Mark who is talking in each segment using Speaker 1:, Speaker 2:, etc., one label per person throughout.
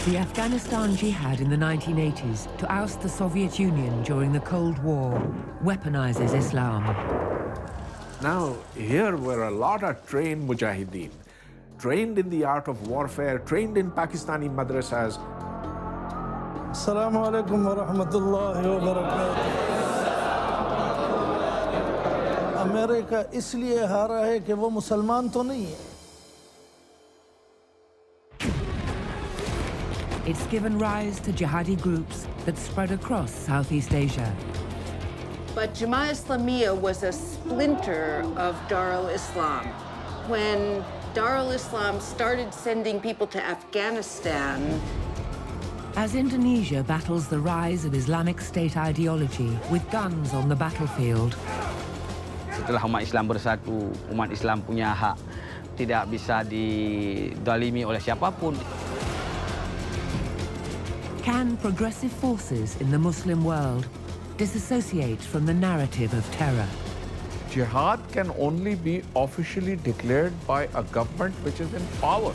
Speaker 1: The Afghanistan jihad in the 1980s to oust the Soviet Union during the Cold War weaponizes Islam.
Speaker 2: Now, here were a lot of trained mujahideen, trained in the art of warfare, trained in Pakistani madrasas.
Speaker 3: Assalamu alaikum wa rahmatullahi wa barakatuh. America इसलिए हारा है कि वो मुसलमान तो नहीं है.
Speaker 1: It's given rise to jihadi groups that spread across Southeast Asia.
Speaker 4: But Jamaat Islamiyah was a splinter of Dar al-Islam. When Dar al-Islam started sending people to Afghanistan,
Speaker 1: as Indonesia battles the rise of Islamic State ideology with guns on the battlefield,
Speaker 5: setelah umat Islam bersatu, umat Islam punya hak tidak bisa didalimi oleh siapapun.
Speaker 1: Can progressive forces in the Muslim world disassociate from the narrative of terror?
Speaker 2: Jihad can only be officially declared by a government which is in power.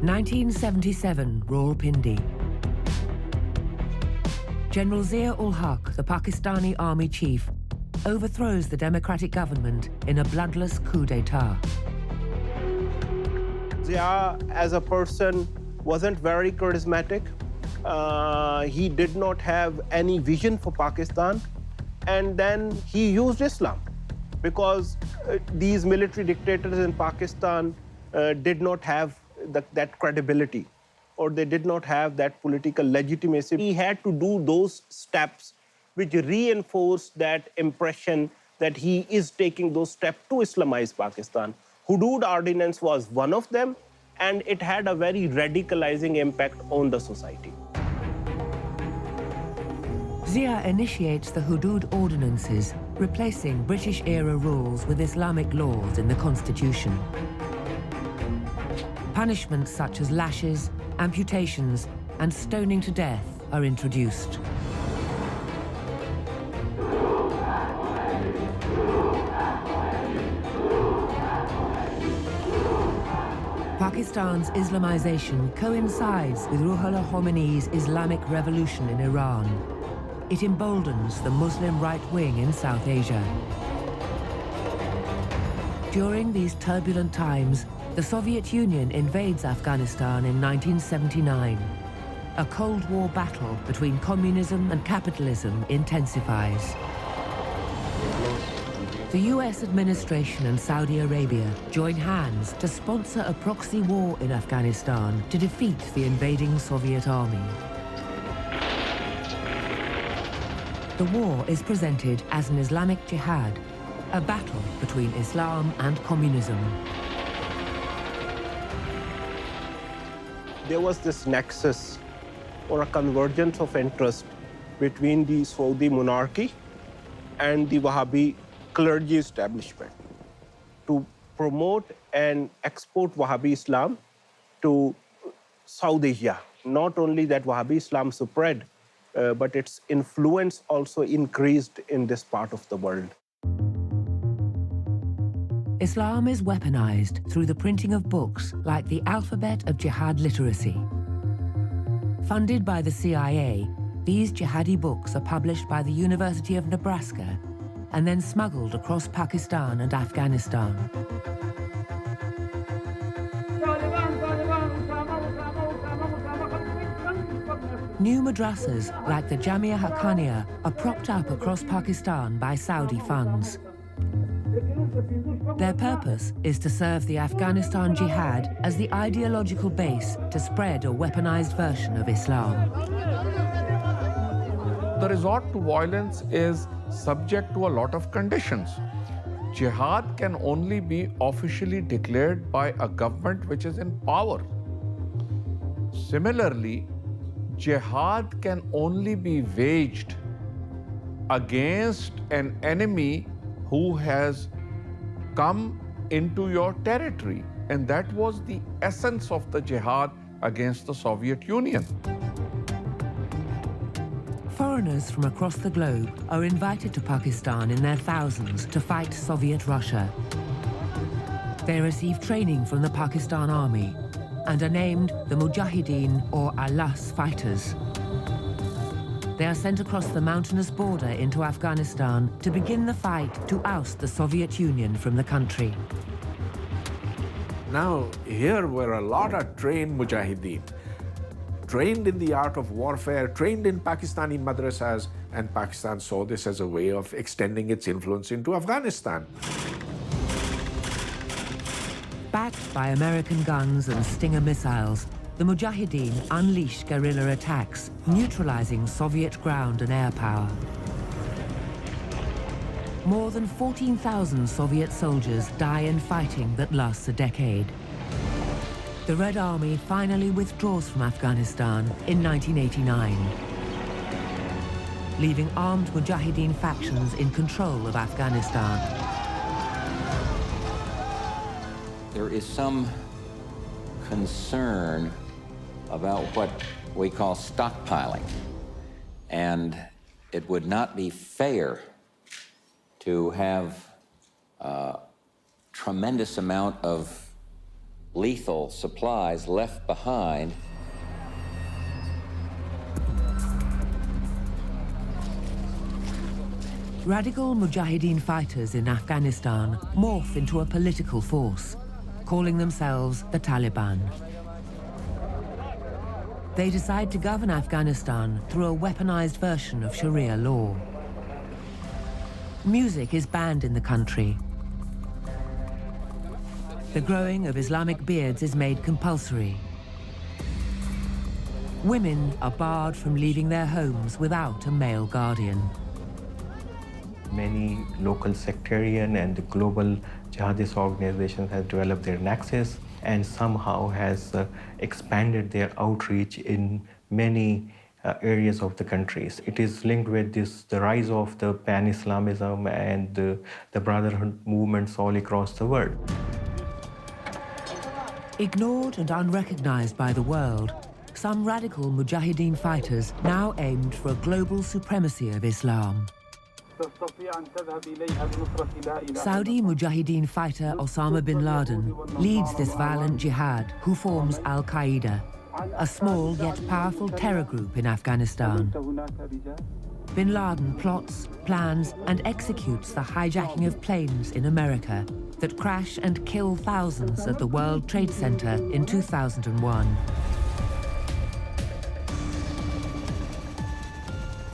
Speaker 2: (1977) Rawalpindi. General Zia-ul-Haq, the Pakistani army chief, overthrows the democratic government in a bloodless coup d'etat.
Speaker 6: Zia, as a person, wasn't very charismatic. He did not have any vision for Pakistan. And then he used Islam because these military dictators in Pakistan did not have that credibility, or they did not have that political legitimacy. He had to do those steps which reinforce that impression that he is taking those steps to Islamize Pakistan. Hudud Ordinance was one of them, and it had a very radicalizing impact on the society.
Speaker 1: Zia initiates the Hudud Ordinances, replacing British-era rules with Islamic laws in the constitution. Punishments such as lashes, amputations, and stoning to death are introduced. Pakistan's Islamization coincides with Ruhollah Khomeini's Islamic Revolution in Iran. It emboldens the Muslim right wing in South Asia. During these turbulent times, the Soviet Union invades Afghanistan in 1979. A Cold War battle between communism and capitalism intensifies. The US administration and Saudi Arabia join hands to sponsor a proxy war in Afghanistan to defeat the invading Soviet army. The war is presented as an Islamic jihad, a battle between Islam and communism.
Speaker 6: There was this nexus or a convergence of interest between the Saudi monarchy and the Wahhabi clergy establishment to promote and export Wahhabi Islam to South Asia. Not only that Wahhabi Islam spread, but its influence also increased in this part of the world.
Speaker 1: Islam is weaponized through the printing of books like the Alphabet of Jihad Literacy. Funded by the CIA, these jihadi books are published by the University of Nebraska and then smuggled across Pakistan and Afghanistan. New madrasas like the Jamia Haqqaniya are propped up across Pakistan by Saudi funds. Their purpose is to serve the Afghanistan jihad as the ideological base to spread a weaponized version of Islam.
Speaker 2: The resort to violence is subject to a lot of conditions. Jihad can only be officially declared by a government which is in power. Similarly, jihad can only be waged against an enemy who has come into your territory. And that was the essence of the jihad against the Soviet Union.
Speaker 1: Foreigners from across the globe are invited to Pakistan in their thousands to fight Soviet Russia. They receive training from the Pakistan Army and are named the Mujahideen or Allah's fighters. They are sent across the mountainous border into Afghanistan to begin the fight to oust the Soviet Union from the country.
Speaker 2: Now, here were a lot of trained mujahideen, trained in the art of warfare, trained in Pakistani madrasas, and Pakistan saw this as a way of extending its influence into Afghanistan.
Speaker 1: Backed by American guns and Stinger missiles, the Mujahideen unleash guerrilla attacks, neutralizing Soviet ground and air power. More than 14,000 Soviet soldiers die in fighting that lasts a decade. The Red Army finally withdraws from Afghanistan in 1989, leaving armed Mujahideen factions in control of Afghanistan.
Speaker 7: There is some concern about what we call stockpiling, and it would not be fair to have a tremendous amount of lethal supplies left behind.
Speaker 1: Radical Mujahideen fighters in Afghanistan morph into a political force, calling themselves the Taliban. They decide to govern Afghanistan through a weaponized version of Sharia law. Music is banned in the country. The growing of Islamic beards is made compulsory. Women are barred from leaving their homes without a male guardian.
Speaker 8: Many local sectarian and global jihadist organizations have developed their nexus and somehow has expanded their outreach in many areas of the countries. It is linked with the rise of the pan-Islamism and the brotherhood movements all across the world.
Speaker 1: Ignored and unrecognized by the world, some radical Mujahideen fighters now aimed for a global supremacy of Islam. Saudi Mujahideen fighter Osama bin Laden leads this violent jihad, who forms Al-Qaeda, a small yet powerful terror group in Afghanistan. Bin Laden plots, plans, and executes the hijacking of planes in America that crash and kill thousands at the World Trade Center in 2001.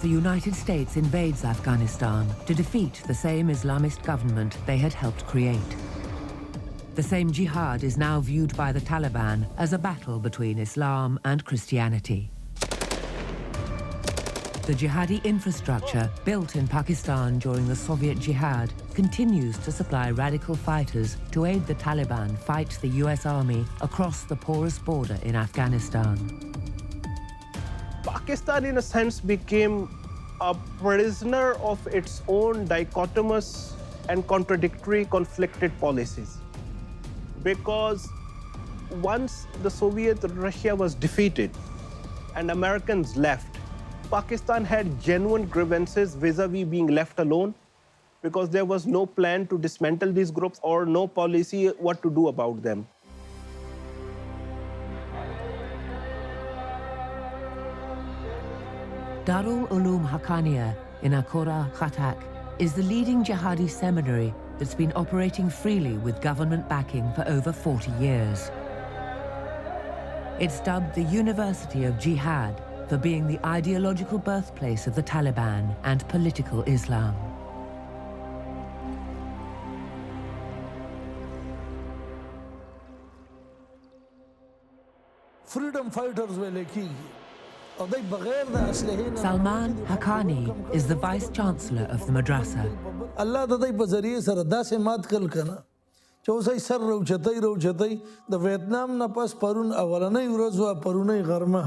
Speaker 1: The United States invades Afghanistan to defeat the same Islamist government they had helped create. The same jihad is now viewed by the Taliban as a battle between Islam and Christianity. The jihadi infrastructure built in Pakistan during the Soviet jihad continues to supply radical fighters to aid the Taliban fight the US Army across the porous border in Afghanistan.
Speaker 6: Pakistan, in a sense, became a prisoner of its own dichotomous and contradictory conflicted policies. Because once the Soviet Russia was defeated and Americans left, Pakistan had genuine grievances vis-a-vis being left alone, because there was no plan to dismantle these groups or no policy what to do about them.
Speaker 1: Darul Uloom Haqqaniya in Akora, Khatak, is the leading jihadi seminary that's been operating freely with government backing for over 40 years. It's dubbed the University of Jihad for being the ideological birthplace of the Taliban and political Islam.
Speaker 3: freedom fighters wele ki aur dai baghair da aslihin
Speaker 1: Salman Haqqani is the Vice Chancellor of the madrasa.
Speaker 3: Allah da dai bazariye sara da se mat kal kana چوسای سر روچتای د ویتنام نه پس پرون اولنۍ ورځ وا پرونۍ غرمه.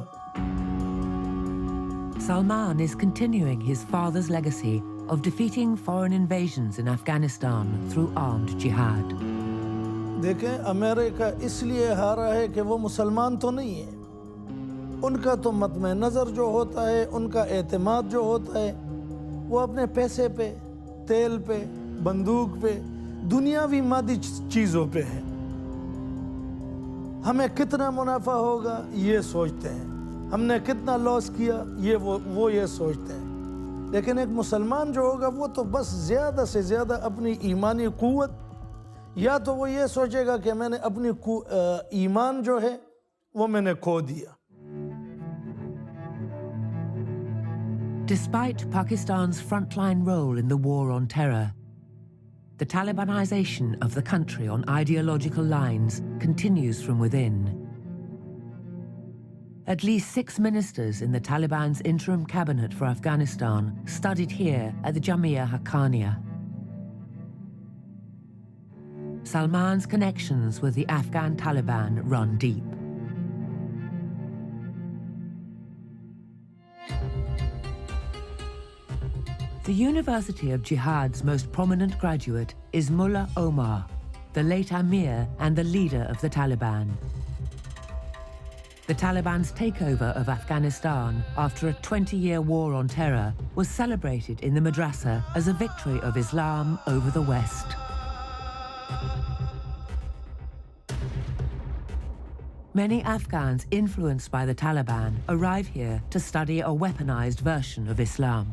Speaker 1: Salman is continuing his father's legacy of defeating foreign invasions in Afghanistan through armed jihad.
Speaker 3: देखें America इसलिए हारा है कि वो मुसलमान तो नहीं है, उनका तो मतमे नज़र जो होता है, उनका एतमाद जो होता है वो अपने पैसे पे, तेल पे, बंदूक पे, दुनियावी मादी चीज़ों पे है। हमें कितना मुनाफा होगा ये सोचते हैं, हमने कितना लॉस किया ये वो ये सोचते हैं। लेकिन एक मुसलमान जो होगा वो तो बस ज़्यादा से ज़्यादा अपनी ईमानी क़ुव्वत, या तो वो ये सोचेगा कि मैंने अपनी ईमान जो है वो मैंने खो दिया।
Speaker 1: Despite Pakistan's frontline role in the war on terror, the Talibanization of the country on ideological lines continues from within. At least 6 ministers in the Taliban's interim cabinet for Afghanistan studied here at the Jamia Haqqaniya. Salman's connections with the Afghan Taliban run deep. The University of Jihad's most prominent graduate is Mullah Omar, the late Amir and the leader of the Taliban. The Taliban's takeover of Afghanistan after a 20-year war on terror was celebrated in the madrasa as a victory of Islam over the West. Many Afghans influenced by the Taliban arrive here to study a weaponized version of Islam.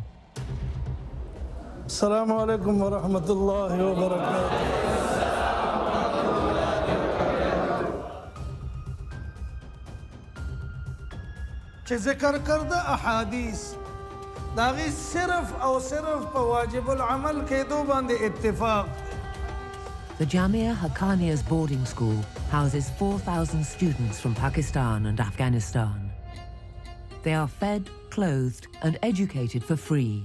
Speaker 3: Assalamu alaikum wa rahmatullahi wa barakatuh. چې ذکر کرده احادیث داغي صرف او صرف په واجب العمل کېدو باندې اتفاق.
Speaker 1: The Jamia Haqqaniya's boarding school houses 4,000 students from Pakistan and Afghanistan. They are fed, clothed, and educated for free.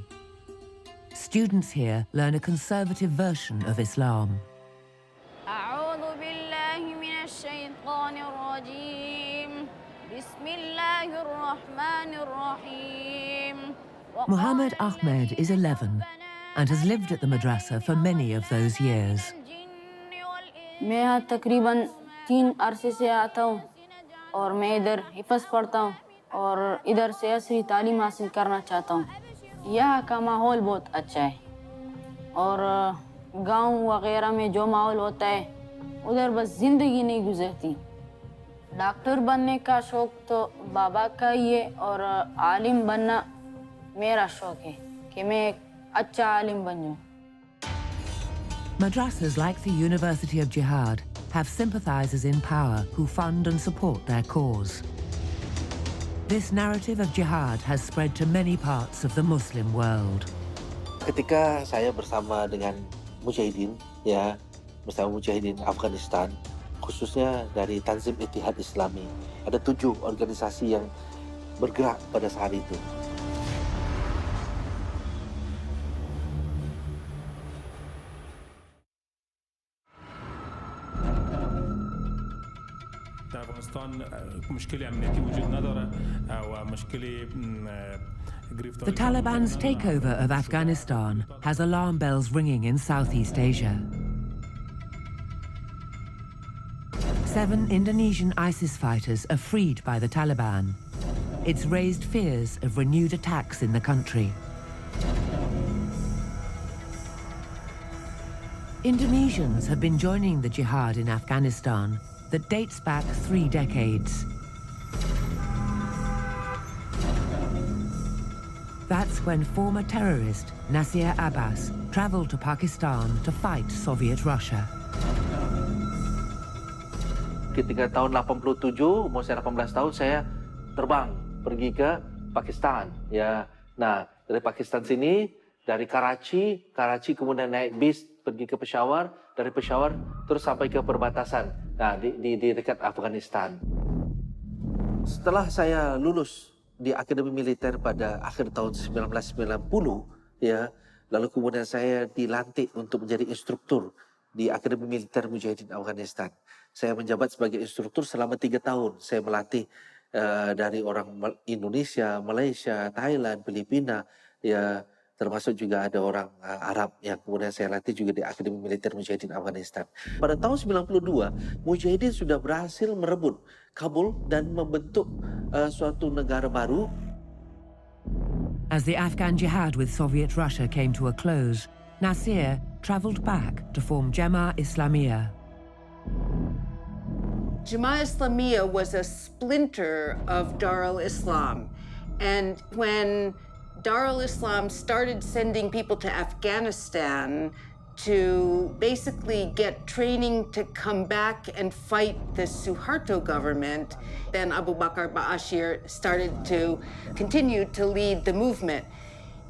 Speaker 1: Students here learn a conservative version of Islam.
Speaker 9: أعوذ بالله من الشيطان الرجيم. بسم الله الرحمن الرحيم.
Speaker 1: Muhammad Ahmed is 11 and has lived at the madrasa for many of those years.
Speaker 9: मैं यहाँ तकरीबन 3 अरसे से आता हूँ और मैं इधर हिफ़्ज़ पढ़ता हूँ और इधर से असरी तालीम हासिल करना चाहता हूँ। यहाँ का माहौल बहुत अच्छा है और गांव वगैरह में जो माहौल होता है उधर बस ज़िंदगी नहीं गुजरती। डॉक्टर बनने का शौक़ तो बाबा का ही है और आलिम बनना मेरा शौक़ है कि मैं एक अच्छा आलिम बन जाऊँ।
Speaker 1: Madrasas like the University of Jihad have sympathizers in power who fund and support their cause. This narrative of jihad has spread to many parts of the Muslim world.
Speaker 10: Ketika saya bersama dengan mujahidin, bersama mujahidin Afghanistan, khususnya dari Tanzim Ittihad Islami, ada 7 organisasi yang bergerak pada saat itu.
Speaker 1: The Taliban's takeover of Afghanistan has alarm bells ringing in Southeast Asia. 7 Indonesian ISIS fighters are freed by the Taliban. It's raised fears of renewed attacks in the country. Indonesians have been joining the jihad in Afghanistan that dates back 3 decades. That's when former terrorist Nasir Abbas traveled to Pakistan to fight Soviet Russia.
Speaker 10: Ketika tahun 87, umur saya 18 tahun, saya terbang pergi ke Pakistan, ya. Nah, dari Pakistan sini, dari Karachi kemudian naik bis pergi ke Peshawar, dari Peshawar terus sampai ke perbatasan, nah di dekat Afghanistan. Setelah saya lulus di Akademi Militer pada akhir tahun 1990, ya, lalu kemudian saya dilantik untuk menjadi instruktur di Akademi Militer Mujahidin Afghanistan. Saya menjabat sebagai instruktur selama 3 tahun. Saya melatih dari orang Indonesia, Malaysia, Thailand, Filipina, ya, termasuk juga ada orang Arab yang kemudian saya latih juga di Akademi Militer Mujahidin Afghanistan. Pada tahun 92, Mujahidin sudah berhasil merebut Kabul dan membentuk suatu negara baru.
Speaker 1: As the Afghan jihad with Soviet Russia came to a close, Nasir travelled back to form Jemaah Islamiyah.
Speaker 4: Jemaah Islamiyah was a splinter of Dar al-Islam. And when Dar al-Islam started sending people to Afghanistan to basically get training to come back and fight the Suharto government, then Abu Bakr Ba'ashir started to continue to lead the movement.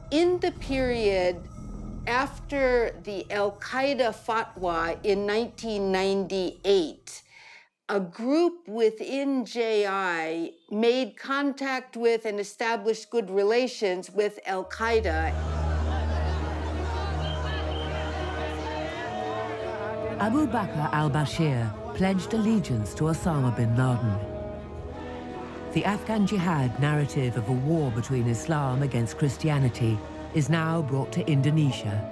Speaker 4: In the period after the Al-Qaeda fatwa in 1998, a group within JI made contact with and established good relations with Al-Qaeda.
Speaker 1: Abu Bakr al-Bashir pledged allegiance to Osama bin Laden. The Afghan jihad narrative of a war between Islam against Christianity is now brought to Indonesia.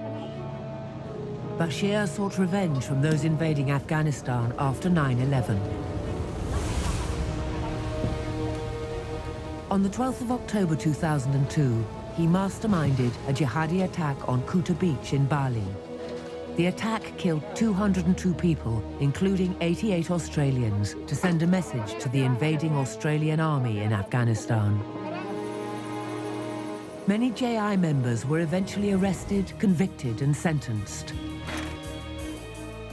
Speaker 1: Bashir sought revenge from those invading Afghanistan after 9/11. On the 12th of October 2002, he masterminded a jihadi attack on Kuta Beach in Bali. The attack killed 202 people, including 88 Australians, to send a message to the invading Australian army in Afghanistan. Many JI members were eventually arrested, convicted, and sentenced.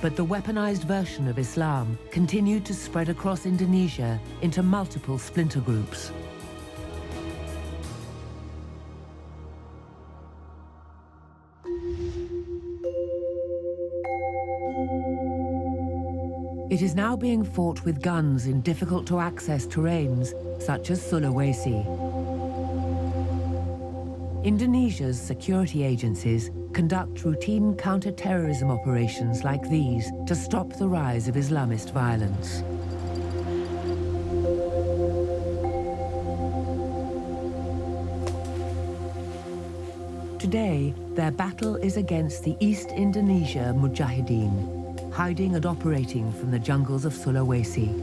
Speaker 1: But the weaponized version of Islam continued to spread across Indonesia into multiple splinter groups. It is now being fought with guns in difficult-to-access terrains, such as Sulawesi. Indonesia's security agencies conduct routine counter-terrorism operations like these to stop the rise of Islamist violence. Today, their battle is against the East Indonesia Mujahideen, hiding and operating from the jungles of Sulawesi.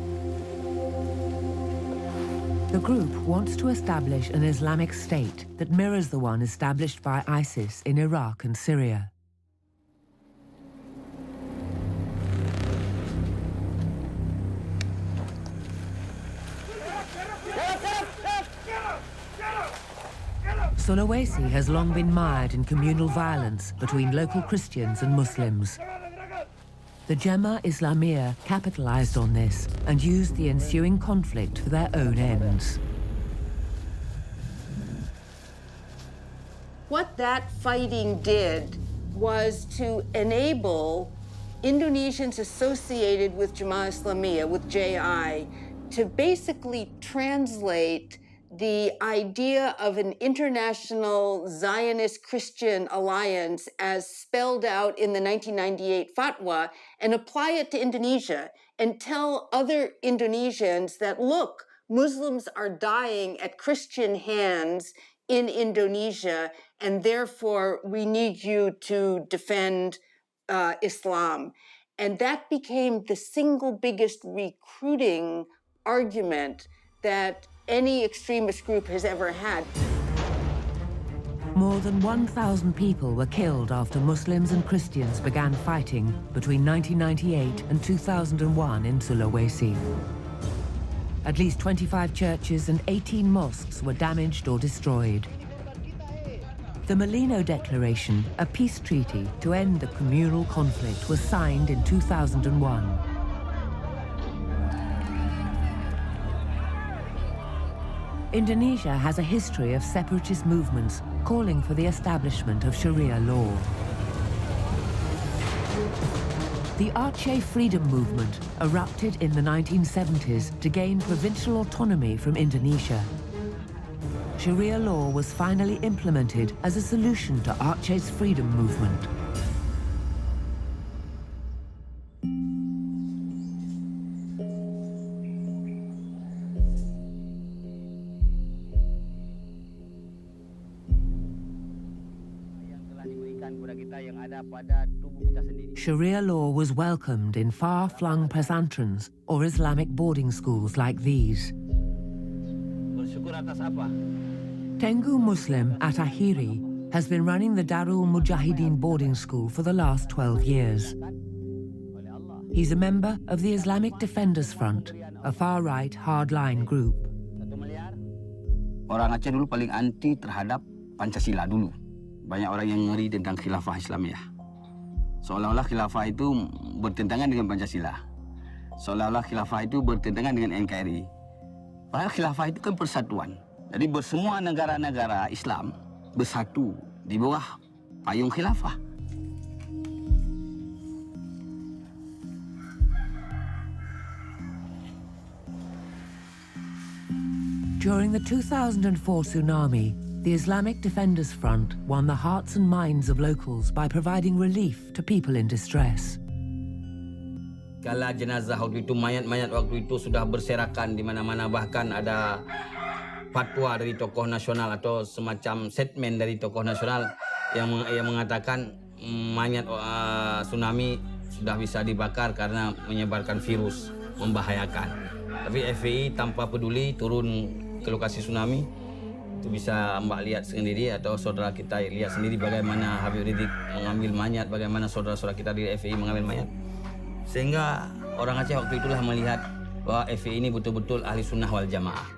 Speaker 1: The group wants to establish an Islamic state that mirrors the one established by ISIS in Iraq and Syria. Sulawesi has long been mired in communal violence between local Christians and Muslims. The Jemaah Islamiyah capitalized on this and used the ensuing conflict for their own ends.
Speaker 4: What that fighting did was to enable Indonesians associated with Jemaah Islamiyah, with JI, to basically translate the idea of an international Zionist Christian alliance as spelled out in the 1998 fatwa and apply it to Indonesia and tell other Indonesians that, look, Muslims are dying at Christian hands in Indonesia, and therefore we need you to defend Islam. And that became the single biggest recruiting argument that any extremist group has ever had.
Speaker 1: More than 1,000 people were killed after Muslims and Christians began fighting between 1998 and 2001 in Sulawesi. At least 25 churches and 18 mosques were damaged or destroyed. The Malino Declaration, a peace treaty to end the communal conflict, was signed in 2001. Indonesia has a history of separatist movements calling for the establishment of Sharia law. The Aceh Freedom Movement erupted in the 1970s to gain provincial autonomy from Indonesia. Sharia law was finally implemented as a solution to Aceh's freedom movement. Sharia law was welcomed in far-flung pesantrens or Islamic boarding schools like these. Tengku Muslim Atahiri has been running the Darul Mujahideen boarding school for the last 12 years. He's a member of the Islamic Defenders Front, a far-right hardline group.
Speaker 5: Orang Aceh dulu paling anti terhadap Pancasila dulu. Banyak orang yang ngeri tentang khilafah Islamiyah. Seolah-olah khilafah itu bertentangan dengan Pancasila. Seolah-olah khilafah itu bertentangan dengan NKRI. Padahal khilafah itu kan persatuan. Jadi semua negara-negara Islam bersatu di bawah payung khilafah.
Speaker 1: During the 2004 tsunami, the Islamic Defenders Front won the hearts and minds of locals by providing relief to people in distress.
Speaker 5: Kala jenazah waktu itu, mayat-mayat waktu itu sudah berserakan di mana-mana, bahkan ada fatwa dari tokoh nasional atau semacam statement dari tokoh nasional yang mengatakan mayat tsunami sudah bisa dibakar karena menyebarkan virus, membahayakan. Tapi FPI tanpa peduli turun ke lokasi tsunami. Itu bisa Mbak lihat sendiri atau saudara kita lihat sendiri bagaimana Habib Rizik mengambil mayat, bagaimana saudara-saudara kita di FPI mengambil mayat. Sehingga orang Aceh waktu itulah melihat bahwa FPI ini betul-betul ahli sunnah wal jamaah.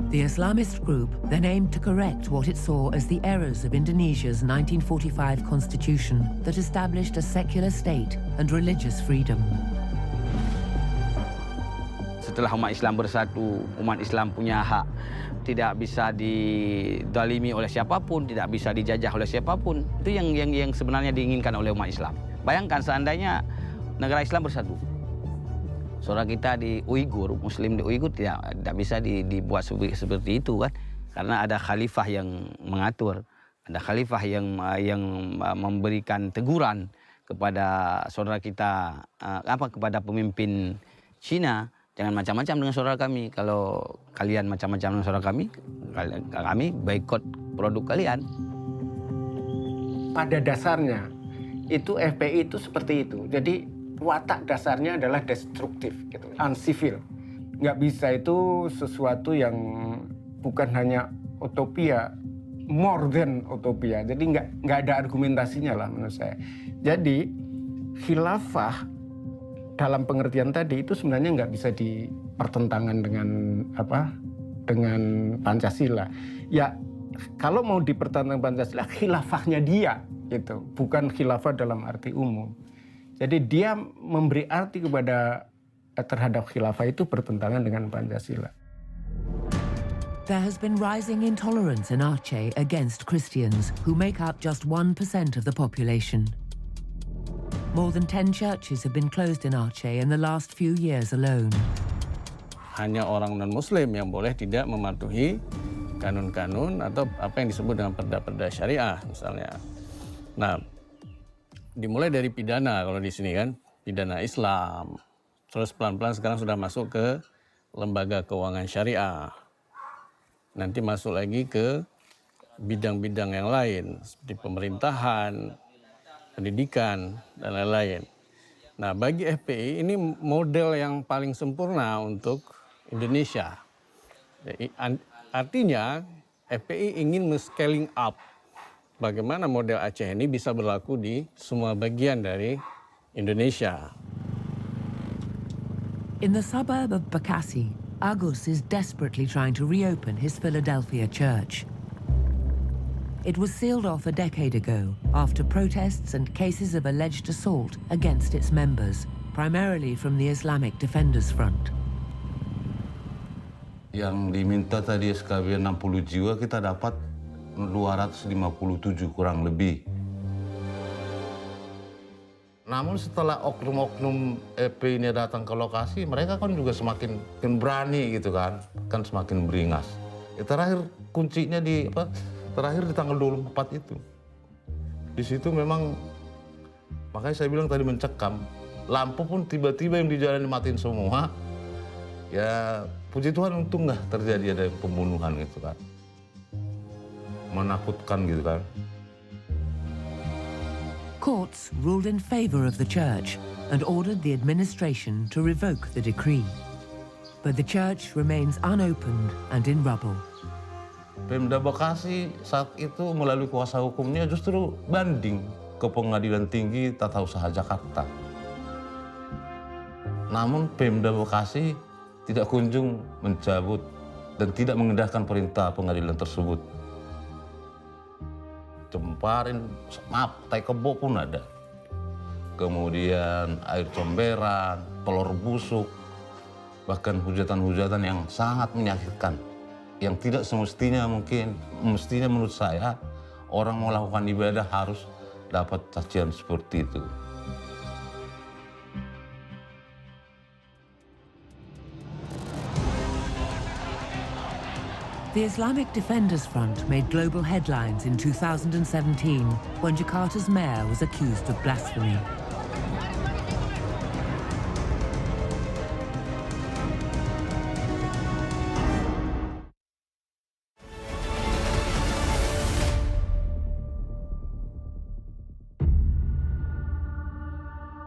Speaker 1: The Islamist group then aimed to correct what it saw as the errors of Indonesia's 1945 constitution that established a secular state and religious freedom.
Speaker 5: Setelah umat Islam bersatu, umat Islam punya hak, tidak bisa didalimi oleh siapapun, tidak bisa dijajah oleh siapapun. Itu yang sebenarnya diinginkan oleh umat Islam. Bayangkan seandainya negara Islam bersatu. Saudara kita di Uighur, Muslim di Uighur tidak bisa dibuat seperti itu kan, karena ada khalifah yang mengatur, ada khalifah yang memberikan teguran kepada saudara kita, kepada pemimpin Cina. Jangan macam-macam dengan saudara kami. Kalau kalian macam-macam dengan saudara kami boikot produk kalian.
Speaker 11: Pada dasarnya, itu FPI itu seperti itu. Jadi watak dasarnya adalah destruktif, gitu, unsivil. Nggak bisa itu sesuatu yang bukan hanya utopia, more than utopia. Jadi nggak ada argumentasinya lah menurut saya. Jadi khilafah dalam pengertian tadi itu sebenarnya nggak bisa dipertentangan dengan Pancasila. Ya kalau mau dipertentangkan Pancasila, khilafahnya dia gitu, bukan khilafah dalam arti umum. Jadi dia memberi arti terhadap khilafah itu bertentangan dengan Pancasila.
Speaker 1: There has been rising intolerance in Aceh against Christians, who make up just 1% of the population. More than 10 churches have been closed in Aceh in the last few years alone.
Speaker 12: Hanya orang non-Muslim yang boleh tidak mematuhi kanun-kanun atau apa yang disebut dengan perda-perda syariah misalnya. Nah, dimulai dari pidana kalau di sini kan, pidana Islam. Terus pelan-pelan sekarang sudah masuk ke lembaga keuangan syariah. Nanti masuk lagi ke bidang-bidang yang lain seperti pemerintahan, pendidikan, dan lain-lain. Nah, bagi FPI ini model yang paling sempurna untuk Indonesia. Jadi, artinya FPI ingin scaling up bagaimana model Aceh ini bisa berlaku di semua bagian dari Indonesia.
Speaker 1: In the suburb of Bekasi, Agus is desperately trying to reopen his Philadelphia church. It was sealed off a decade ago after protests and cases of alleged assault against its members, primarily from the Islamic Defenders Front.
Speaker 13: Yang diminta tadi SKB 60 jiwa, kita dapat 257 kurang lebih. Namun setelah oknum-oknum FPI ini datang ke lokasi, mereka kan juga semakin berani gitu kan semakin beringas. Terakhir kuncinya terakhir di tanggal 24 itu. Di situ memang, makanya saya bilang tadi mencekam. Lampu pun tiba-tiba yang di jalan dimatiin semua. Ya puji Tuhan untung nggak terjadi ada pembunuhan gitu kan. Menakutkan gitu kan.
Speaker 1: Courts ruled in favor of the church and ordered the administration to revoke the decree. But the church remains unopened and in rubble.
Speaker 13: Pemda Bekasi saat itu melalui kuasa hukumnya justru banding ke Pengadilan Tinggi Tata Usaha Jakarta. Namun Pemda Bekasi tidak kunjung mencabut dan tidak mengendahkan perintah pengadilan tersebut. Cemparin, tai kebo pun ada. Kemudian air comberan, telur busuk, bahkan hujatan-hujatan yang sangat menyakitkan. Yang tidak semestinya mestinya menurut saya, orang melakukan ibadah harus dapat cacian seperti itu.
Speaker 1: The Islamic Defenders Front made global headlines in 2017 when Jakarta's mayor was accused of blasphemy.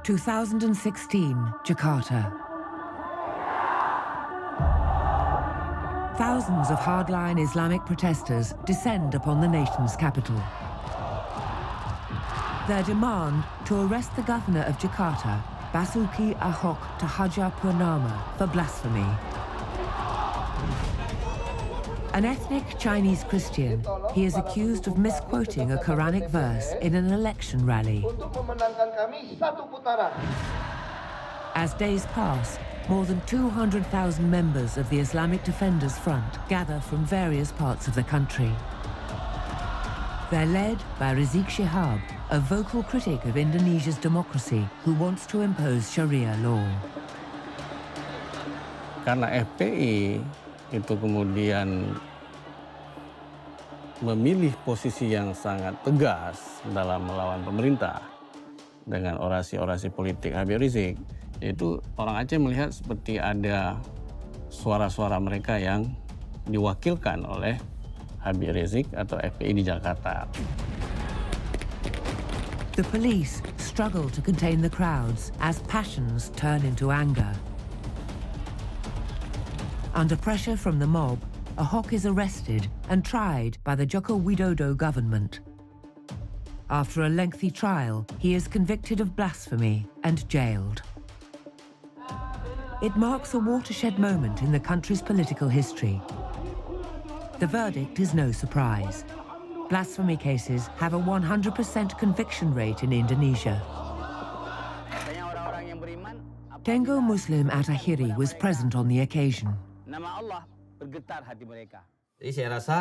Speaker 1: (2016) Jakarta. Thousands of hardline Islamic protesters descend upon the nation's capital. Their demand to arrest the governor of Jakarta, Basuki Ahok Tahajapurnama, for blasphemy. An ethnic Chinese Christian, he is accused of misquoting a Quranic verse in an election rally. As days pass, more than 200,000 members of the Islamic Defenders Front gather from various parts of the country. They're led by Shihab, a vocal critic of Indonesia's democracy who wants to impose Sharia law.
Speaker 12: Karena FPI itu kemudian memilih posisi yang sangat tegas dalam melawan pemerintah dengan orasi-orasi politik Habib Rizik, itu orang Aceh melihat seperti ada suara-suara mereka yang diwakilkan oleh Habib Rizik atau FPI di Jakarta.
Speaker 1: The police struggle to contain the crowds as passions turn into anger. Under pressure from the mob, Ahok is arrested and tried by the Joko Widodo government. After a lengthy trial, he is convicted of blasphemy and jailed. It marks a watershed moment in the country's political history. The verdict is no surprise. Blasphemy cases have a 100% conviction rate in Indonesia. Tengku Muslim Atahiri was present on the occasion.
Speaker 5: Jadi saya rasa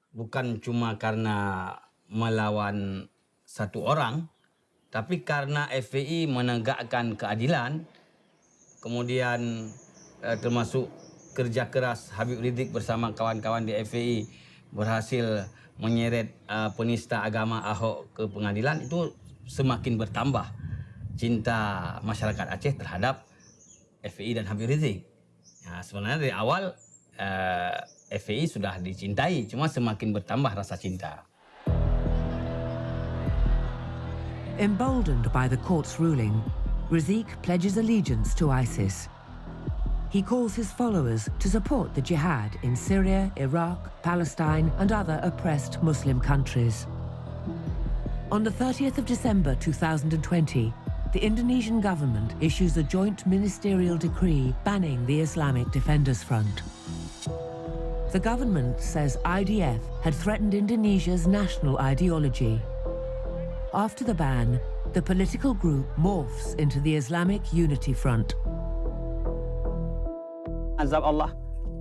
Speaker 5: bukan cuma karena melawan satu orang, tapi karena FPI menegakkan keadilan, kemudian termasuk kerja keras Habib Rizik bersama kawan-kawan di FPI berhasil menyeret penista agama Ahok ke pengadilan, itu semakin bertambah cinta masyarakat Aceh terhadap FPI dan Habib Rizik. Ya, sebenarnya dari awal FPI sudah dicintai, cuma semakin bertambah rasa cinta.
Speaker 1: Emboldened by the court's ruling, Rizik pledges allegiance to ISIS. He calls his followers to support the jihad in Syria, Iraq, Palestine, and other oppressed Muslim countries. On the 30th of December 2020, the Indonesian government issues a joint ministerial decree banning the Islamic Defenders Front. The government says IDF had threatened Indonesia's national ideology. After the ban, the political group morphs into the Islamic Unity Front.
Speaker 5: azab Allah,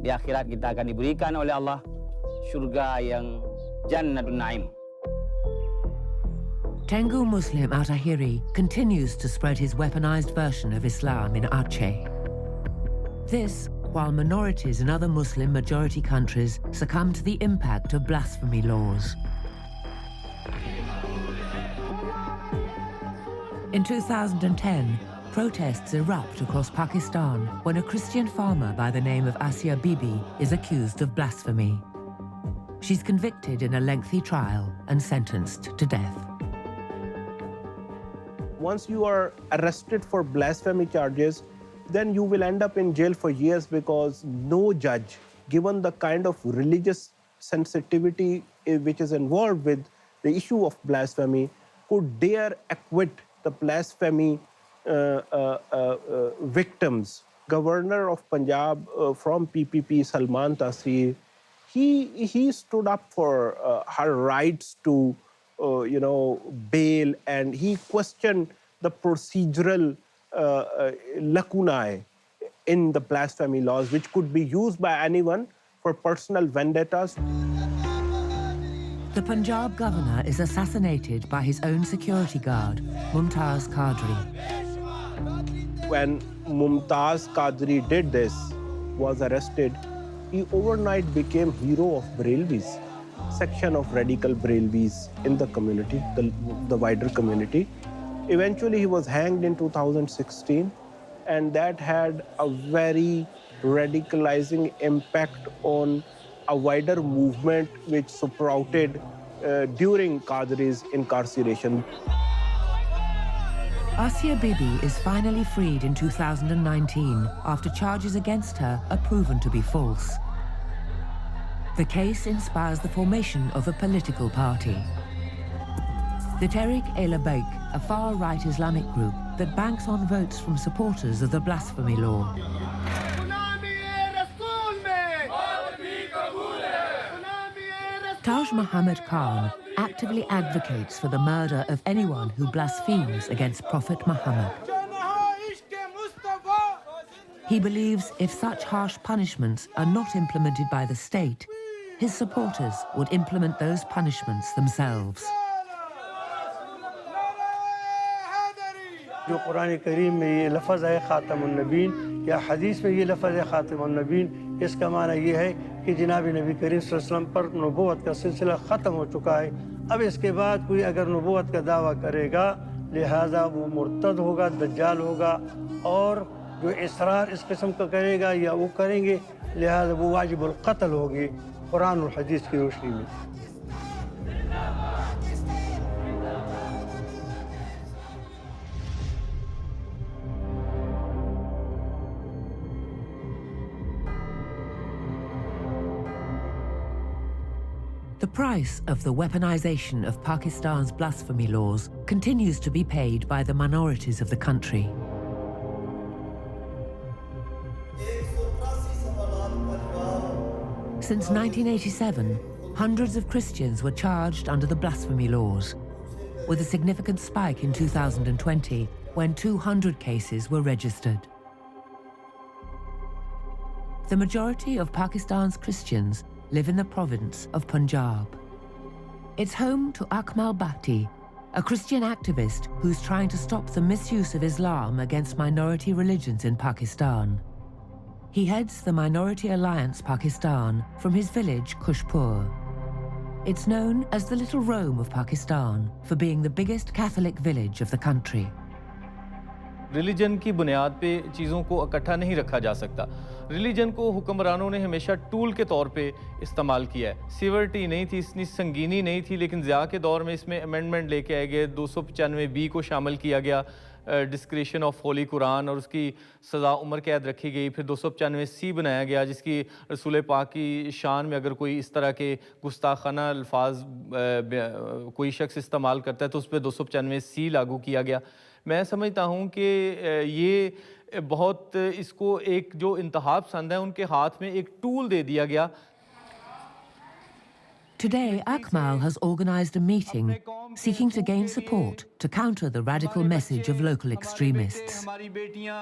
Speaker 5: di akhirat kita akan diberikan oleh Allah surga yang Jannatun Naim.
Speaker 1: Tengku Muslim Atahiri continues to spread his weaponized version of Islam in Aceh. This, while minorities in other Muslim majority countries succumb to the impact of blasphemy laws. In 2010, protests erupt across Pakistan when a Christian farmer by the name of Asia Bibi is accused of blasphemy. She's convicted in a lengthy trial and sentenced to death.
Speaker 6: Once you are arrested for blasphemy charges, then you will end up in jail for years because no judge, given the kind of religious sensitivity which is involved with the issue of blasphemy, could dare acquit the blasphemy victims. Governor of Punjab from PPP, Salman Taseer, he stood up for her rights to bail, and he questioned the procedural lacunae in the blasphemy laws, which could be used by anyone for personal vendettas.
Speaker 1: The Punjab governor is assassinated by his own security guard, Mumtaz Qadri.
Speaker 6: When Mumtaz Qadri did this, was arrested, he overnight became hero of Barelvis, section of radical Barelvis in the community, the wider community. Eventually, he was hanged in 2016, and that had a very radicalizing impact on a wider movement which sprouted during Qadri's incarceration.
Speaker 1: Asia Bibi is finally freed in 2019 after charges against her are proven to be false. The case inspires the formation of a political party. The Tehreek-e-Labbaik, a far-right Islamic group that banks on votes from supporters of the blasphemy law. Taj Muhammad Khan actively advocates for the murder of anyone who blasphemes against Prophet Muhammad. He believes if such harsh punishments are not implemented by the state, his supporters would implement those punishments themselves.
Speaker 14: जो कुरान करीम में ये लफ्ज़ है ख़ातमुन नबीन या हदीस में ये लफ्ज़ है ख़ातमुन नबीन, इसका माना ये है कि जनाब नबी करीम सल्लल्लाहु अलैहि वसल्लम पर नबूवत का सिलसिला ख़त्म हो चुका है। अब इसके बाद कोई अगर नबूवत का दावा करेगा, लिहाजा वो मुर्तद होगा, दज्जाल होगा, और जो इसरार इस किस्म का करेगा या वो करेंगे, लिहाजा वो वाजिबुल क़त्ल होगी कुरान और हदीस की रोशनी में।
Speaker 1: The price of the weaponization of Pakistan's blasphemy laws continues to be paid by the minorities of the country. Since 1987, hundreds of Christians were charged under the blasphemy laws, with a significant spike in 2020 when 200 cases were registered. The majority of Pakistan's Christians live in the province of Punjab. It's home to Akmal Bhatti, a Christian activist who's trying to stop the misuse of Islam against minority religions in Pakistan. He heads the Minority Alliance Pakistan from his village Kushpur. It's known as the Little Rome of Pakistan for being the biggest Catholic village of the country.
Speaker 15: Religion की बुनियाद पे चीज़ों को इकट्ठा नहीं रखा जा सकता। रिलीजन को हुक्मरानों ने हमेशा टूल के तौर पे इस्तेमाल किया है। सीवरिटी नहीं थी, इतनी संगीनी नहीं थी, लेकिन ज़िया के दौर में इसमें अमेंडमेंट लेके आए गए, 295B को शामिल किया गया, डिस्क्रिशन ऑफ होली कुरान, और उसकी सज़ा उम्र कैद रखी गई। फिर 295C बनाया गया, जिसकी रसूल पाक की शान में अगर कोई इस तरह के गुस्ताखाना अल्फाज कोई शख्स इस्तेमाल करता है तो उस पर 295C लागू किया गया। मैं समझता हूँ कि ये बहुत इसको एक जो इंतहा पसंद है उनके हाथ में एक टूल दे दिया गया।
Speaker 1: Today, Akmal has organized a meeting seeking to gain support to counter the radical message of local extremists.
Speaker 15: हमारी बेटियां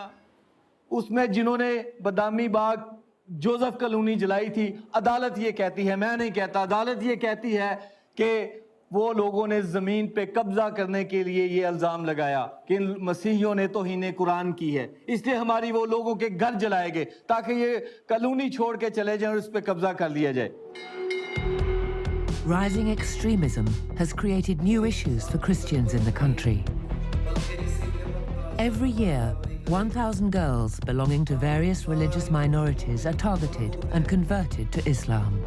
Speaker 15: उसमें जिन्होंने बदामी बाग जोसेफ कॉलोनी जलाई थी, अदालत ये कहती है, मैं नहीं कहता, अदालत ये कहती है कि वो लोगों ने ज़मीन पे कब्ज़ा करने के लिए ये इल्ज़ाम लगाया कि मसीहियों ने तौहीन कुरान की है, इसलिए हमारी वो लोगों के घर जलाए गए ताकि ये कॉलोनी छोड़ के चले जाएं और उस पर कब्ज़ा कर लिया जाए।
Speaker 1: Rising extremism has created new issues for Christians in the country. Every year, 1,000 girls belonging to various religious minorities are targeted and converted to Islam.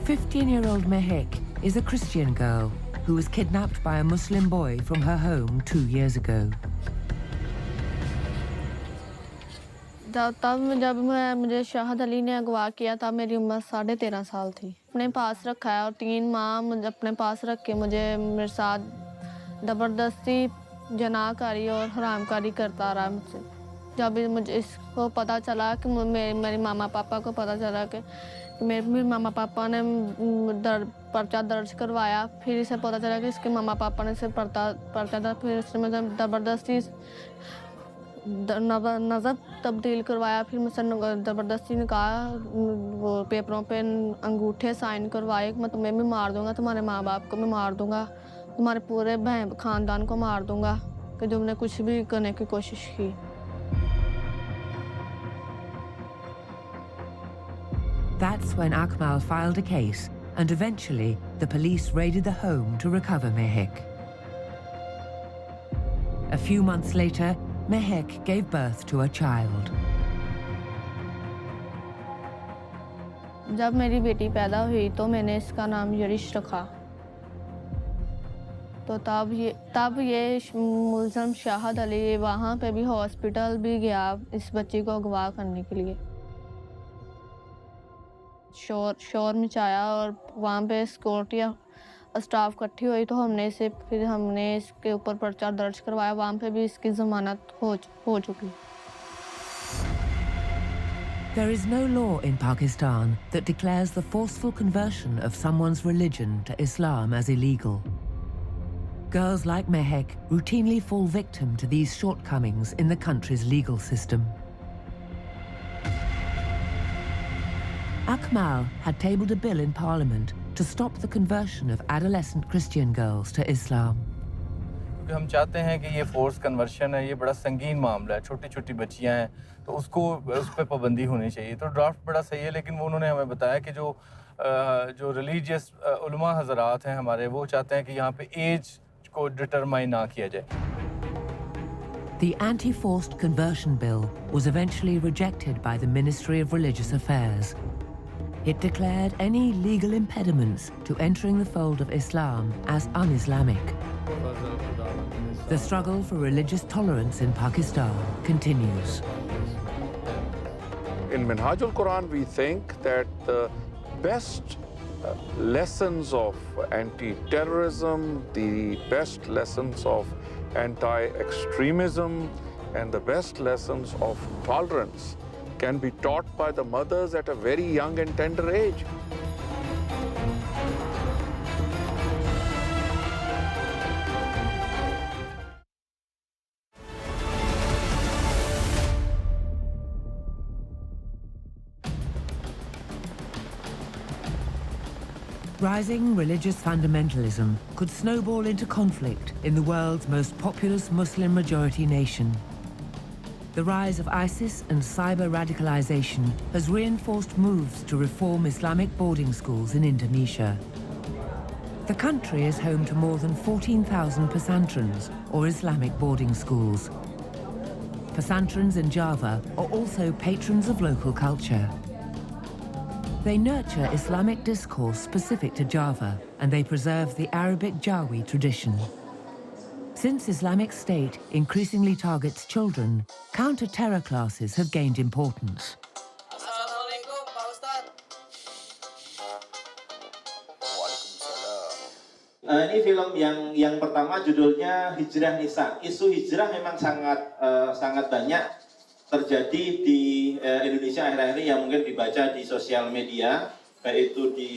Speaker 1: 15-year-old Mehek is a Christian girl who was kidnapped by a Muslim boy from her home 2 years ago.
Speaker 9: जब मुझे शाहद अली ने अगवा किया तब मेरी उम्र 13.5 साल थी। अपने पास रखा है और 3 माह मुझे अपने पास रख के मेरे साथ ज़बरदस्ती जनाकारी और हरामकारी करता रहा मुझसे। जब मुझे इसको पता चला कि मेरे मामा पापा को पता चला कि मेरे मामा पापा ने पर्चा दर्ज करवाया, फिर इसे पता चला कि इसके मामा पापा ने इसे पर्चा दर्ज, फिर इसने मुझे ज़बरदस्ती नज़र तब्दील करवाया, फिर मुझसे ज़बरदस्ती ने कहा वो पेपरों पे अंगूठे साइन करवाए कि मैं तुम्हें भी मार दूंगा, तुम्हारे माँ बाप को भी मार दूंगा, तुम्हारे पूरे बहन ख़ानदान को मार दूंगा कि तुमने कुछ भी करने की कोशिश की।
Speaker 1: That's when Akmal filed a case and eventually the police raided the home to recover Mehek. A few months later, Mehek gave birth to a child.
Speaker 9: जब मेरी बेटी पैदा हुई तो मैंने इसका नाम यशरह रखा। तो तब ये मुल्ज़म शाहद अली वहाँ पे भी हॉस्पिटल भी गया इस बच्ची को अगवा करने के लिए। शोर मचाया और वहाँ पे सिक्योरिटी स्टाफ इकट्ठी हुई तो हमने इसके ऊपर पर्चा दर्ज करवाया। वहाँ पे भी इसकी ज़मानत हो चुकी।
Speaker 1: There is no law in Pakistan that declares the forceful conversion of someone's religion to Islam as illegal. Girls like Mehek routinely fall victim to these shortcomings in the country's legal system. Akmal had tabled a bill in Parliament to stop the conversion of adolescent Christian girls to Islam.
Speaker 15: क्योंकि हम चाहते हैं कि ये force conversion है, ये बड़ा संगीन मामला है, छोटी-छोटी बच्चियां हैं, तो उस पर पाबंदी होनी चाहिए। तो ड्राफ्ट बड़ा सही है, लेकिन वो उन्होंने हमें बताया कि जो रिलीजियस उलमा हज़रात हैं हमारे, वो चाहते हैं कि यहाँ पे एज को डिटरमाइन ना किया जाए।
Speaker 1: The anti-forced conversion bill was eventually rejected by the Ministry of Religious Affairs. It declared any legal impediments to entering the fold of Islam as un-Islamic. The struggle for religious tolerance in Pakistan continues.
Speaker 2: In Minhajul Quran, we think that the best lessons of anti-terrorism, the best lessons of anti-extremism, and the best lessons of tolerance can be taught by the mothers at a very young and tender age.
Speaker 1: Rising religious fundamentalism could snowball into conflict in the world's most populous Muslim-majority nation. The rise of ISIS and cyber radicalization has reinforced moves to reform Islamic boarding schools in Indonesia. The country is home to more than 14,000 pesantrens, or Islamic boarding schools. Pesantrens in Java are also patrons of local culture. They nurture Islamic discourse specific to Java, and they preserve the Arabic Jawi tradition. Since Islamic State increasingly targets children, counter-terror classes have gained importance.
Speaker 16: Ini film yang pertama judulnya Hijrah Nisa. Isu hijrah memang sangat banyak terjadi di Indonesia akhir-akhir ini, yang mungkin dibaca di sosial media, baik itu di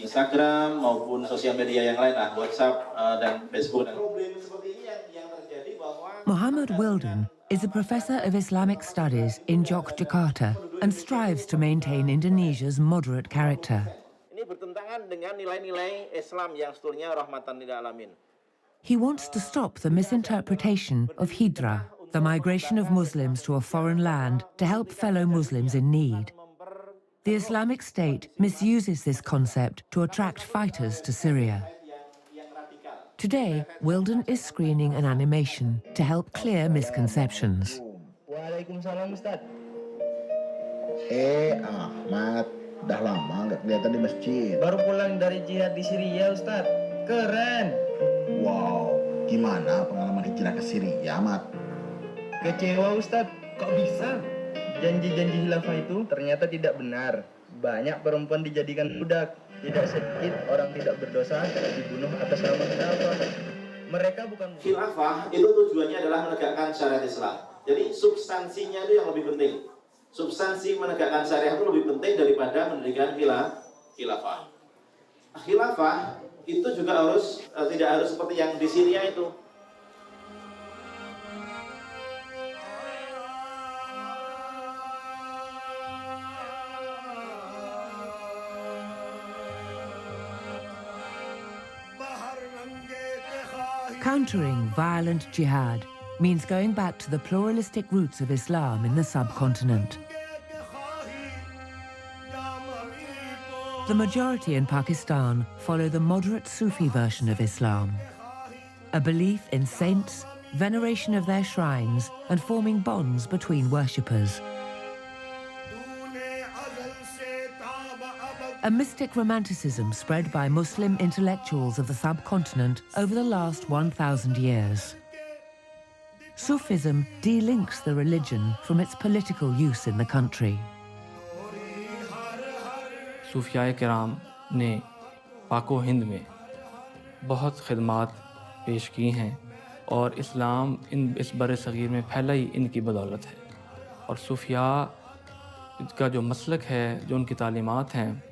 Speaker 16: Instagram maupun sosial media yang lain, WhatsApp dan Facebook. Problem seperti ini yang terjadi bahwa
Speaker 1: Muhammad Wildan is a professor of Islamic studies in Yogyakarta and strives to maintain Indonesia's moderate character.
Speaker 16: Ini bertentangan dengan nilai-nilai Islam yang sebetulnya rahmatan lil alamin.
Speaker 1: He wants to stop the misinterpretation of hijrah, the migration of Muslims to a foreign land to help fellow Muslims in need. The Islamic State misuses this concept to attract fighters to Syria. Today, Wildan is screening an animation to help clear misconceptions.
Speaker 17: Waalaikumsalam, Ustaz. Ahmad, dah lama nggak kelihatan di masjid. Baru pulang dari jihad di Syria, Ustaz. Keren. Wow, gimana pengalaman hijrah ke Syria, Ahmad? Kecewa, Ustaz. Kok bisa? Janji-janji khilafah itu ternyata tidak benar. Banyak perempuan dijadikan budak. Tidak sedikit orang tidak berdosa dibunuh atas nama khilafah. Mereka bukan...
Speaker 16: Khilafah itu tujuannya adalah menegakkan syariat Islam. Jadi substansinya itu yang lebih penting. Substansi menegakkan syariat itu lebih penting daripada mendirikan khilafah. Khilafah itu juga tidak harus seperti yang di Syria itu.
Speaker 1: Countering violent jihad means going back to the pluralistic roots of Islam in the subcontinent. The majority in Pakistan follow the moderate Sufi version of Islam, a belief in saints, veneration of their shrines, and forming bonds between worshippers. A mystic romanticism spread by Muslim intellectuals of the subcontinent over the last 1,000 years. Sufism delinks the religion from its political use in the country.
Speaker 18: सूफियाए किराम ने पाको हिंद में बहुत खिदमात पेश की हैं और इस्लाम इस बर सग़ीर में फैला ही इनकी बदौलत है और सूफिया का जो मसलक है, जो उनकी तालीमात हैं,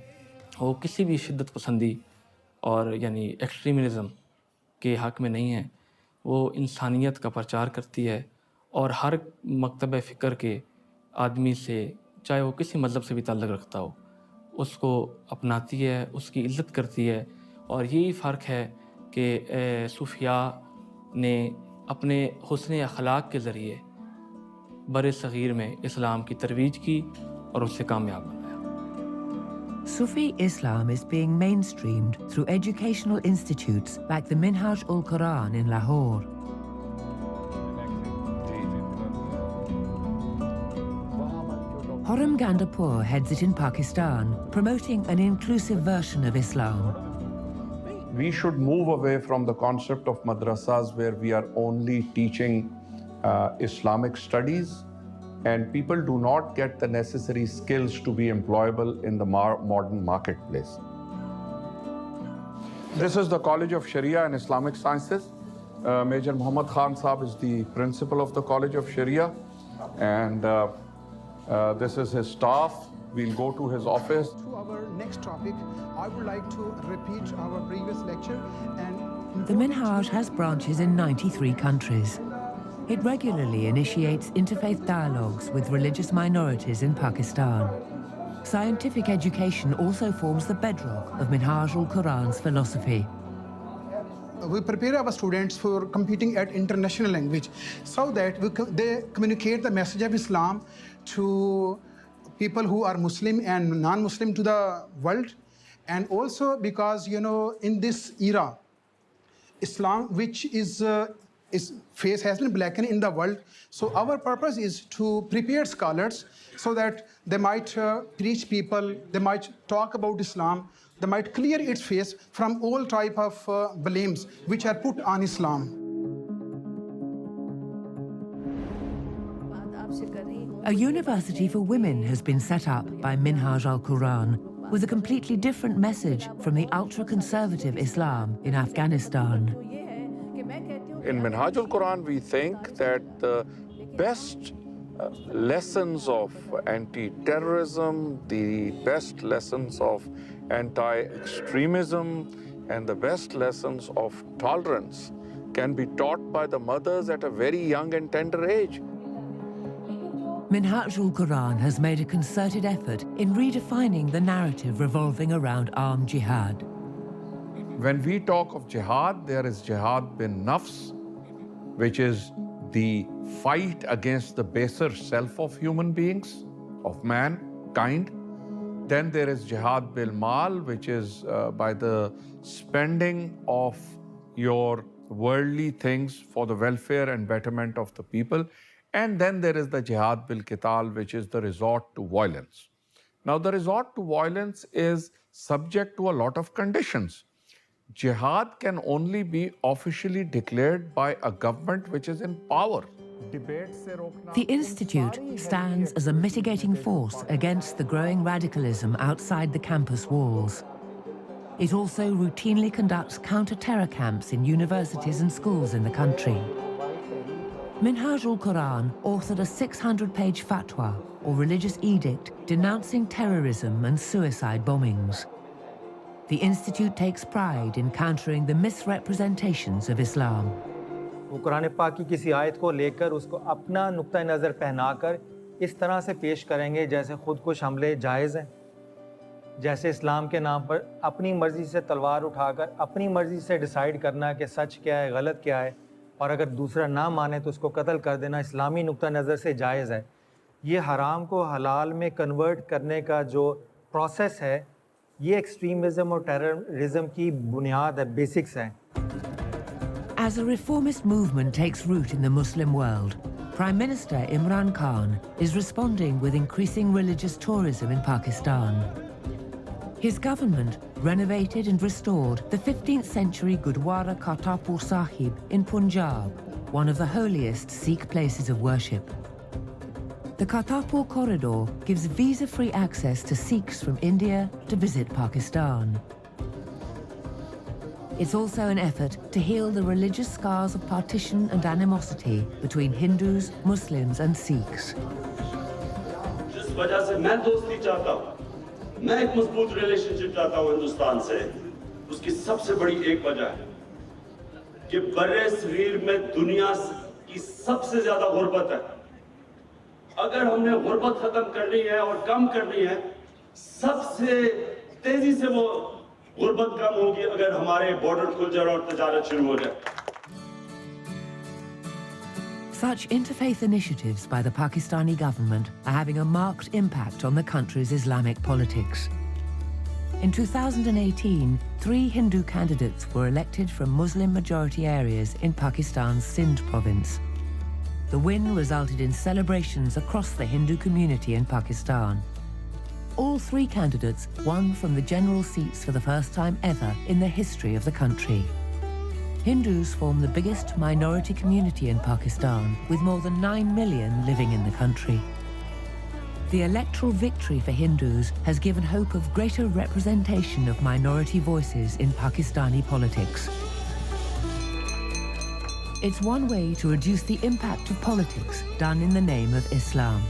Speaker 18: वो किसी भी शिद्दत पसंदी और यानी एक्सट्रीमिज़म के हक़ में नहीं है। वो इंसानियत का प्रचार करती है और हर मकतब फ़िक्र के आदमी से, चाहे वो किसी मज़हब से भी ताल्लुक़ रखता हो, उसको अपनाती है, उसकी इज़्ज़त करती है। और यही फ़र्क है कि सूफिया ने अपने हुस्न अखलाक के ज़रिए बर सग़ीर में इस्लाम की तरवीज की और उससे कामयाब बनाया।
Speaker 1: Sufi Islam is being mainstreamed through educational institutes like the Minhaj-ul-Quran in Lahore. Horam Gandapur heads it in Pakistan, promoting an inclusive version of Islam.
Speaker 2: We should move away from the concept of madrasas where we are only teaching Islamic studies and people do not get the necessary skills to be employable in the modern marketplace. This is the College of Sharia and Islamic Sciences. Major Muhammad Khan Saab is the principal of the College of Sharia, and this is his staff. We'll go to his office.
Speaker 19: To our next topic, I would like to repeat our previous lecture.
Speaker 1: The Minhaj has branches in 93 countries. It regularly initiates interfaith dialogues with religious minorities in Pakistan. Scientific education also forms the bedrock of Minhaj-ul-Quran's philosophy.
Speaker 19: We prepare our students for competing at international language so that they communicate the message of Islam to people who are Muslim and non-Muslim to the world. And also because, you know, in this era, Islam, which is its face has been blackened in the world. So our purpose is to prepare scholars so that they might teach people, they might talk about Islam, they might clear its face from all type of blames which are put on Islam.
Speaker 1: A university for women has been set up by Minhaj al-Quran with a completely different message from the ultra-conservative Islam in Afghanistan.
Speaker 2: In Minhaj al-Quran, we think that the best lessons of anti-terrorism, the best lessons of anti-extremism, and the best lessons of tolerance can be taught by the mothers at a very young and tender age.
Speaker 1: Minhajul Quran has made a concerted effort in redefining the narrative revolving around armed jihad.
Speaker 2: When we talk of jihad, there is jihad bin nafs, which is the fight against the baser self of human beings, of mankind. Then there is jihad bil mal, which is by the spending of your worldly things for the welfare and betterment of the people. And then there is the jihad bil qital, which is the resort to violence. Now, the resort to violence is subject to a lot of conditions. Jihad can only be officially declared by a government which is in power.
Speaker 1: The Institute stands as a mitigating force against the growing radicalism outside the campus walls. It also routinely conducts counter-terror camps in universities and schools in the country. Minhajul Quran authored a 600-page fatwa, or religious edict, denouncing terrorism and suicide bombings. The Institute takes pride in countering the misrepresentations of Islam.
Speaker 20: वो कुरान पाक की किसी आयत को लेकर उसको अपना नुक्ता नज़र पहनाकर इस तरह से पेश करेंगे जैसे खुदकुश हमले जायज़ हैं, जैसे इस्लाम के नाम पर अपनी मर्ज़ी से तलवार उठाकर अपनी मर्ज़ी से डिसाइड करना कि सच क्या है, गलत क्या है, और अगर दूसरा ना माने तो उसको कत्ल कर देना इस्लामी नुक्ता नज़र से जायज़ है। ये हराम को हलाल में कन्वर्ट करने का जो प्रोसेस है, ये एक्सट्रीमिज़म और टेररिज्म की बुनियाद है, बेसिक्स हैं।
Speaker 1: As a reformist movement takes root in the Muslim world, Prime Minister Imran Khan is responding with increasing religious tourism in Pakistan. His government renovated and restored the 15th century Gurdwara Kartarpur Sahib in Punjab, one of the holiest Sikh places of worship. The Kartarpur corridor gives visa-free access to Sikhs from India to visit Pakistan. It's also an effort to heal the religious scars of partition and animosity between Hindus, Muslims and Sikhs.
Speaker 21: जिस वजह से मैं दोस्ती चाहता हूँ, मैं एक मजबूत रिलेशनशिप चाहता हूँ हिंदुस्तान से, उसकी सबसे बड़ी एक वजह है कि बर्रे सगीर में दुनिया की सबसे ज्यादा गुर्बत है। अगर हमने गुर्बत खत्म करनी है और कम करनी है, सबसे तेजी से वो गुर्बत कम होगी अगर हमारे बॉर्डर खुल जाए और तजारत शुरू हो जाए।
Speaker 1: Such interfaith initiatives by the Pakistani government are having a marked impact on the country's Islamic politics. In 2018, 3 Hindu candidates were elected from Muslim-majority areas in Pakistan's Sindh province. The win resulted in celebrations across the Hindu community in Pakistan. All 3 candidates won from the general seats for the first time ever in the history of the country. Hindus form the biggest minority community in Pakistan, with more than 9 million living in the country. The electoral victory for Hindus has given hope of greater representation of minority voices in Pakistani politics. It's one way to reduce the impact of politics done in the name of Islam.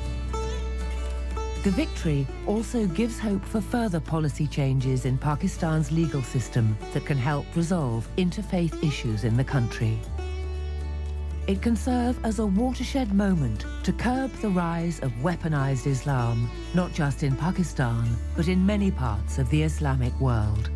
Speaker 1: The victory also gives hope for further policy changes in Pakistan's legal system that can help resolve interfaith issues in the country. It can serve as a watershed moment to curb the rise of weaponized Islam, not just in Pakistan, but in many parts of the Islamic world.